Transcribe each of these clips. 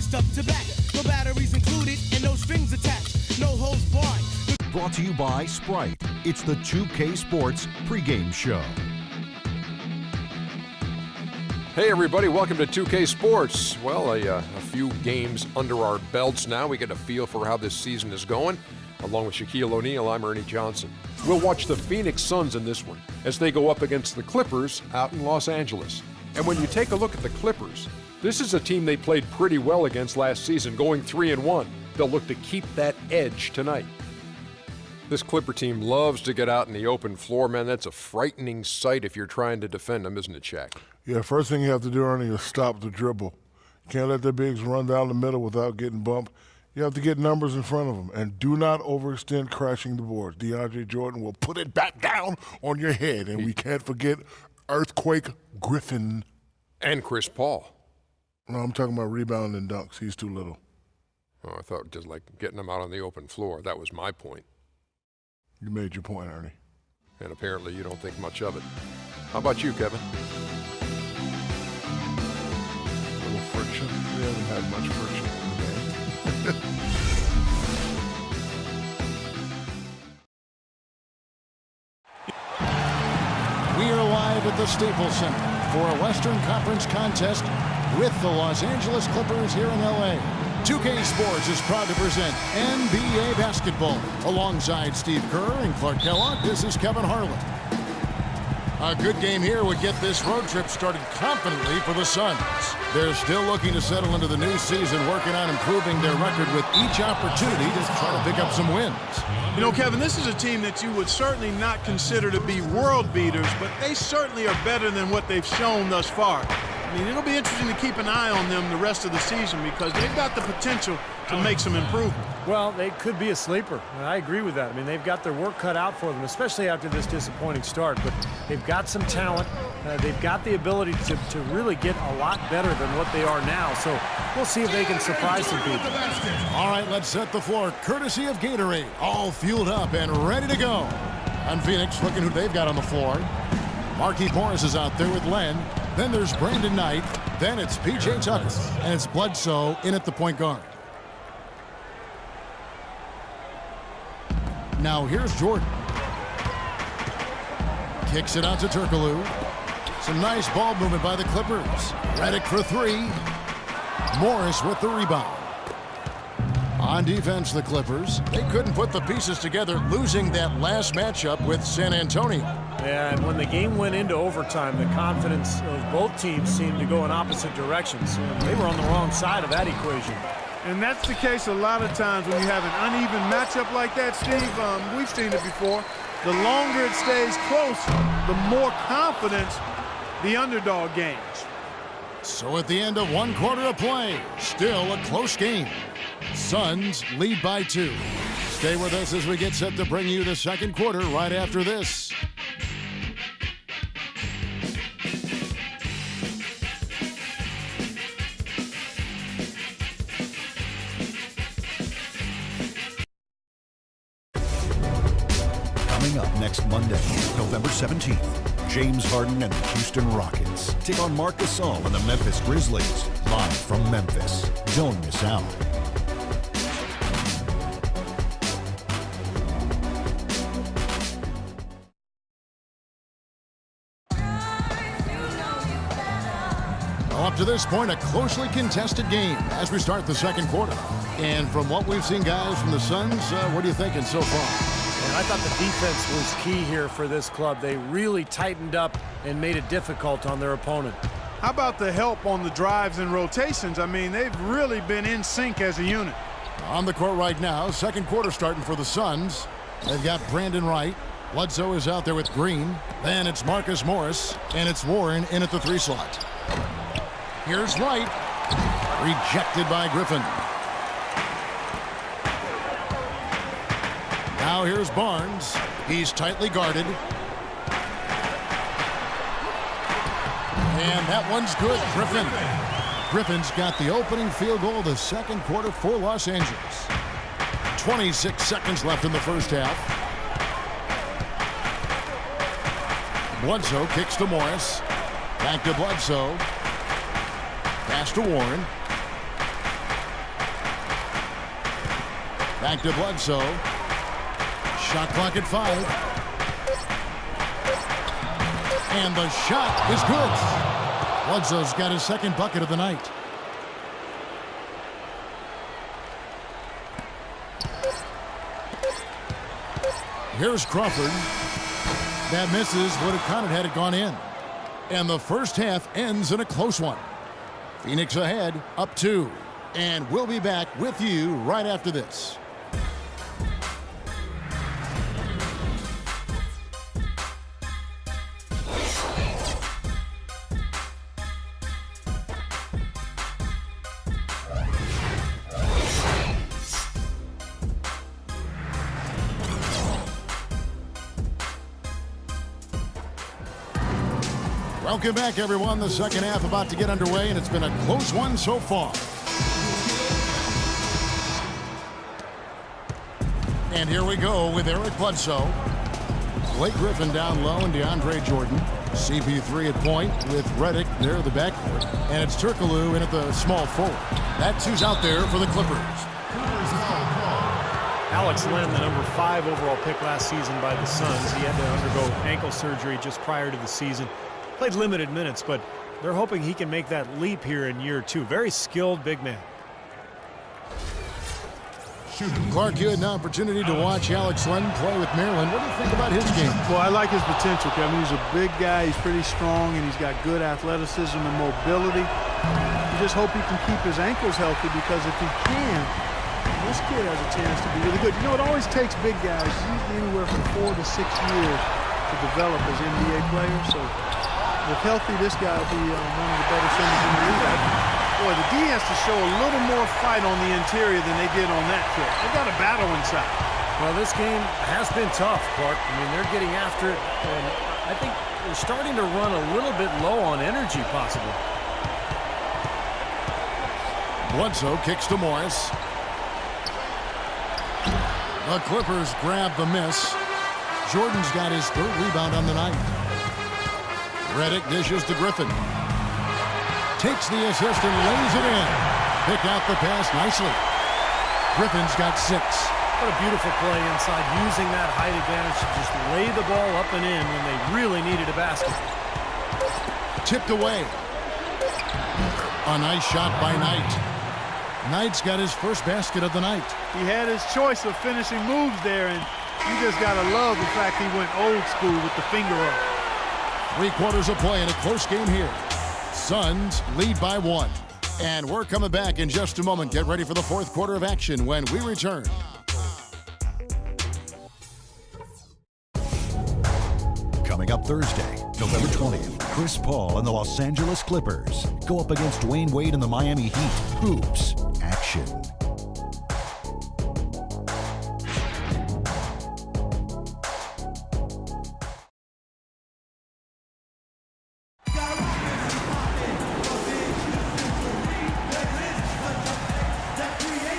matched up to back. No batteries included and no strings attached. No holds barred. Brought to you by Sprite. It's the 2K Sports pregame show. Hey everybody, welcome to 2K Sports. Well, a few games under our belts now. We get a feel for how this season is going. Along with Shaquille O'Neal, I'm Ernie Johnson. We'll watch the Phoenix Suns in this one as they go up against the Clippers out in Los Angeles. And when you take a look at the Clippers, this is a team they played pretty well against last season, going 3-1. They'll look to keep that edge tonight. This Clipper team loves to get out in the open floor, man. That's a frightening sight if you're trying to defend them, isn't it, Shaq? Yeah, first thing you have to do, Ernie, is stop the dribble. You can't let the bigs run down the middle without getting bumped. You have to get numbers in front of them, and do not overextend crashing the boards. DeAndre Jordan will put it back down on your head, and we can't forget Earthquake Griffin. And Chris Paul. No, I'm talking about rebound and dunks. He's too little. Oh, I thought just like getting them out on the open floor. That was my point. You made your point, Ernie. And apparently you don't think much of it. How about you, Kevin? A little friction. We haven't had much friction in the game. We are live at the Staples Center for a Western Conference contest with the Los Angeles Clippers here in L.A. 2K Sports is proud to present NBA basketball. Alongside Steve Kerr and Clark Kellogg, this is Kevin Harlan. A good game here would get this road trip started confidently for the Suns. They're still looking to settle into the new season, working on improving their record with each opportunity to try to pick up some wins. You know, Kevin, this is a team that you would certainly not consider to be world beaters, but they certainly are better than what they've shown thus far. I mean, it'll be interesting to keep an eye on them the rest of the season because they've got the potential to make some improvement. Well, they could be a sleeper, and I agree with that. I mean, they've got their work cut out for them, especially after this disappointing start, but they've got some talent. They've got the ability to really get a lot better than what they are now, so we'll see if they can surprise some people. All right, let's set the floor, courtesy of Gatorade, all fueled up and ready to go. And Phoenix, looking who they've got on the floor. Markieff Morris is out there with Len. Then there's Brandon Knight. Then it's P.J. Tucker. And it's Bledsoe in at the point guard. Now here's Jordan. Kicks it out to Turkoglu. Some nice ball movement by the Clippers. Redick for three. Morris with the rebound. On defense, the Clippers, they couldn't put the pieces together, losing that last matchup with San Antonio. Yeah, and when the game went into overtime, the confidence of both teams seemed to go in opposite directions. They were on the wrong side of that equation. And that's the case a lot of times when you have an uneven matchup like that, Steve. We've seen it before. The longer it stays close, the more confidence the underdog gains. So at the end of one quarter of play, still a close game. Suns lead by 2. Stay with us as we get set to bring you the second quarter right after this. Coming up next Monday, November 17th, James Harden and the Houston Rockets take on Marc Gasol and the Memphis Grizzlies, live from Memphis. Don't miss out. Up to this point, a closely contested game as we start the second quarter. And from what we've seen, guys, from the Suns, what are you thinking so far? And I thought the defense was key here for this club. They really tightened up and made it difficult on their opponent. How about the help on the drives and rotations? I mean, they've really been in sync as a unit. On the court right now, second quarter starting for the Suns. They've got Brandon Wright. Bledsoe is out there with Green. Then it's Marcus Morris, and it's Warren in at the 3 slot. Here's Wright. Rejected by Griffin. Now here's Barnes. He's tightly guarded. And that one's good. Griffin's got the opening field goal of the second quarter for Los Angeles. 26 seconds left in the first half. Bledsoe kicks to Morris. Back to Bledsoe. Pass to Warren. Back to Bledsoe. Shot clock at 5. And the shot is good. Bledsoe's got his second bucket of the night. Here's Crawford. That misses. Would have counted had it gone in. And the first half ends in a close one. Phoenix ahead, up 2. And we'll be back with you right after this. Welcome back, everyone. The second half about to get underway, and it's been a close one so far. And here we go with Eric Bledsoe. Blake Griffin down low and DeAndre Jordan. CP3 at point with Redick there at the backcourt. And it's Turkoglu in at the small forward. That two's out there for the Clippers. Alex Len, the number 5 overall pick last season by the Suns. He had to undergo ankle surgery just prior to the season. Played limited minutes, but they're hoping he can make that leap here in year 2. Very skilled big man. Clark, you had an opportunity to watch Alex Len play with Maryland. What do you think about his game? Well, I like his potential. I mean, he's a big guy. He's pretty strong, and he's got good athleticism and mobility. You just hope he can keep his ankles healthy, because if he can, this kid has a chance to be really good. You know, it always takes big guys anywhere from 4 to 6 years to develop as NBA players. So if healthy, this guy will be one of the better centers in the league. Boy, the D has to show a little more fight on the interior than they did on that trip. They got a battle inside. Well, this game has been tough, Clark. I mean, they're getting after it, and I think they're starting to run a little bit low on energy, possibly. Bledsoe kicks to Morris. The Clippers grab the miss. Jordan's got his 3rd rebound on the night. Redick dishes to Griffin. Takes the assist and lays it in. Pick out the pass nicely. Griffin's got 6. What a beautiful play inside, using that height advantage to just lay the ball up and in when they really needed a basket. Tipped away. A nice shot by Knight. Knight's got his first basket of the night. He had his choice of finishing moves there, and you just got to love the fact he went old school with the finger up. 3 quarters of play in a close game here. Suns lead by 1. And we're coming back in just a moment. Get ready for the 4th quarter of action when we return. Coming up Thursday, November 20th, Chris Paul and the Los Angeles Clippers go up against Dwayne Wade and the Miami Heat. Hoops action.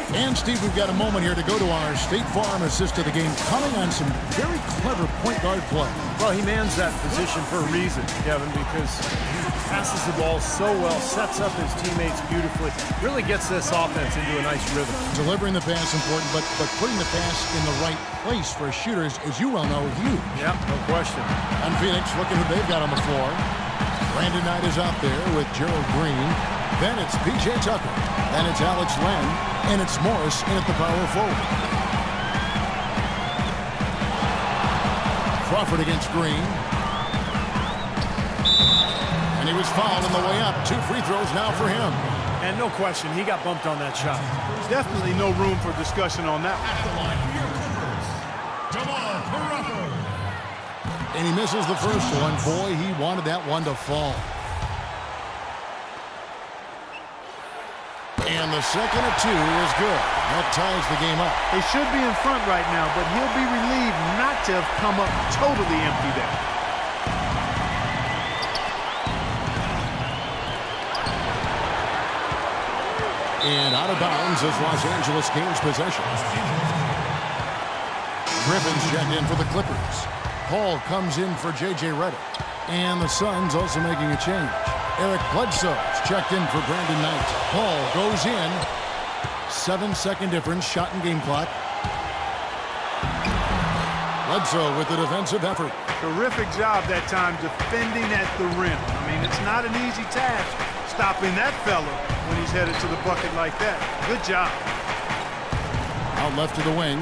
And Steve, we've got a moment here to go to our State Farm assist of the game, coming on some very clever point guard play. Well, he mans that position for a reason, Kevin, because he passes the ball so well, sets up his teammates beautifully, really gets this offense into a nice rhythm. Delivering the pass important, but putting the pass in the right place for shooters, as you well know, huge. Yep, no question. And Phoenix, looking who they've got on the floor. Brandon Knight is out there with Gerald Green. Then it's P.J. Tucker. Then it's Alex Len. And it's Morris in at the power forward. Crawford against Green. And he was fouled on the way up. 2 free throws now for him. And no question, he got bumped on that shot. Definitely no room for discussion on that one. At the line for your Clippers, Jamal Crawford. And he misses the first one. Boy, he wanted that one to fall. And the second of 2 is good. That ties the game up. They should be in front right now, but he'll be relieved not to have come up totally empty there. And out of bounds is Los Angeles gains possession. Griffin's checked in for the Clippers. Paul comes in for J.J. Redick. And the Suns also making a change. Eric Bledsoe's checked in for Brandon Knight. Paul goes in. 7-second difference, shot and game clock. Bledsoe with the defensive effort. Terrific job that time defending at the rim. I mean, it's not an easy task stopping that fella when he's headed to the bucket like that. Good job. Out left to the wing.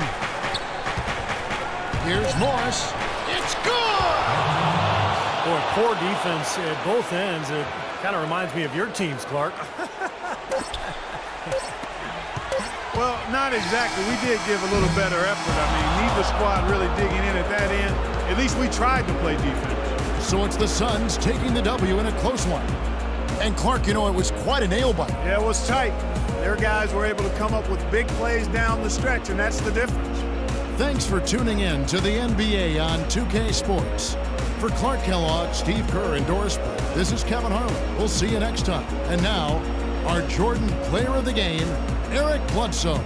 Here's Morris. It's good! Boy, poor defense at both ends. It kind of reminds me of your teams, Clark. Well, not exactly. We did give a little better effort. I mean, neither squad really digging in at that end. At least we tried to play defense. So it's the Suns taking the W in a close one. And Clark, you know, it was quite a nail-biter. Yeah, it was tight. Their guys were able to come up with big plays down the stretch, and that's the difference. Thanks for tuning in to the NBA on 2K Sports. For Clark Kellogg, Steve Kerr, and Doris Burke, this is Kevin Harlan. We'll see you next time. And now, our Jordan Player of the Game, Eric Bledsoe.